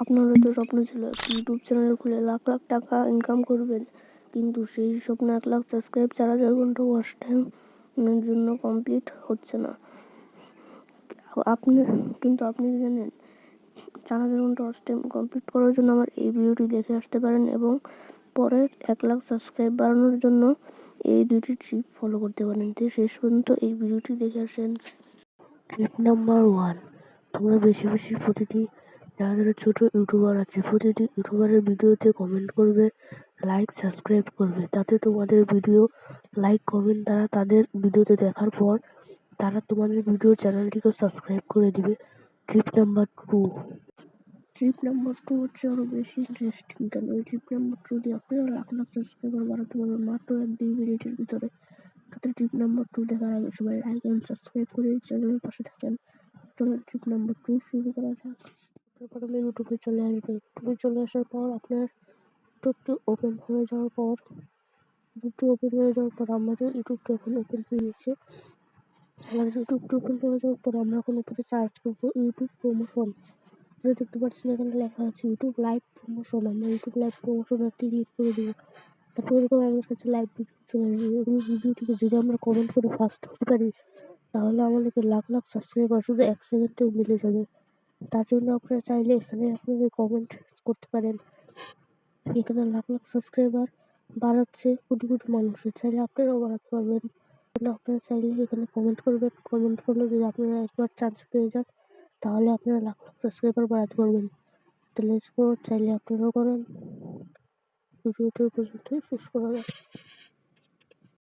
আপনার হয়তো স্বপ্ন ছিল একটি ইউটিউব চ্যানেল খুলে লাখ লাখ টাকা ইনকাম করবেন, কিন্তু সেই স্বপ্ন 1 লাখ সাবস্ক্রাইব 4,000 ঘন্টা ওয়াচ টাইমের জন্য কমপ্লিট হচ্ছে না। আপনি জানেন 4,000 ঘন্টা ওয়াচ টাইম কমপ্লিট করার জন্য আমার এই ভিডিওটি দেখে আসতে পারেন এবং পরের 1 লাখ সাবস্ক্রাইব বাড়ানোর জন্য এই 2টি ট্রিপ ফলো করতে পারেন। তো শেষ পর্যন্ত এই ভিডিওটি দেখে আসেন। ট্রিপ নাম্বার 1, তোমরা বেশি বেশি প্রতিটি যারা ছোট ইউটিউবার আছে প্রতিটি ইউটিউবারের ভিডিওতে কমেন্ট করবে, লাইক সাবস্ক্রাইব করবে, তাতে তোমাদের ভিডিও লাইক কমেন্ট দ্বারা তাদের ভিডিওতে দেখার পর তারা তোমাদের ভিডিও চ্যানেলটিকে সাবস্ক্রাইব করে দিবে। ট্রিপ নাম্বার 2 হচ্ছে আরো বেশি ইন্টারেস্টিং। কেন এই ট্রিপ নাম্বার 2 দিয়ে আপনারা লাখ লাখ সাবস্ক্রাইবার বাড়াতে পারবেন মাত্র 1-2 মিনিটের ভিতরে। তাদের ট্রিপ নাম্বার 2 দেখার আগে সবাই লাইক এন্ড সাবস্ক্রাইব করে চ্যানেলের পাশে থাকেন। চলুন ট্রিপ নাম্বার 2 শুরু করা যাক। প্রথমে ইউটিউবে চলে আসবেন। ইউটিউবে চলে আসার পর আপনার ইউটিউবটি ওপেন হয়ে যাওয়ার পর আমাদের ইউটিউবটা এখন ওপেন হয়ে গেছে। আমাদের ইউটিউবটা ওপেন হয়ে যাওয়ার পর আমরা এখন উপরে সার্চ করবো ইউটিউব প্রমোশন। আপনারা দেখতে পাচ্ছেন এখানে লেখা আছে ইউটিউব লাইভ প্রমোশন। আমরা ইউটিউব লাইভ প্রমোশন একটি ক্লিক করে দিব। তারপর এরকম আমাদের কাছে লাইভ ভিডিও চলে আসবে। এগুলো ভিডিওটিকে যদি আমরা কমেন্ট করে ফার্স্ট হতে পারি তাহলে আমাদেরকে লাখ লাখ সাবস্ক্রাইবার শুধু 1 সেকেন্ডে মিলে যাবে। তার জন্য আপনারা চাইলে এখানে আপনাদের কমেন্ট করতে পারেন। এখানে লাখ লাখ সাবস্ক্রাইবার বাড়াচ্ছে কোটি কোটি মানুষের, চাইলে আপনারাও বাড়াতে পারবেন। আপনারা চাইলে এখানে কমেন্ট করবেন, কমেন্ট করলে যদি আপনারা একবার চান্স পেয়ে যান তাহলে আপনারা লাখ লাখ সাবস্ক্রাইবার বাড়াতে পারবেন। তো লেটস গো, চাইলে আপনারাও করেন। ভিডিওটি পর্যন্তই শেষ করা যাক।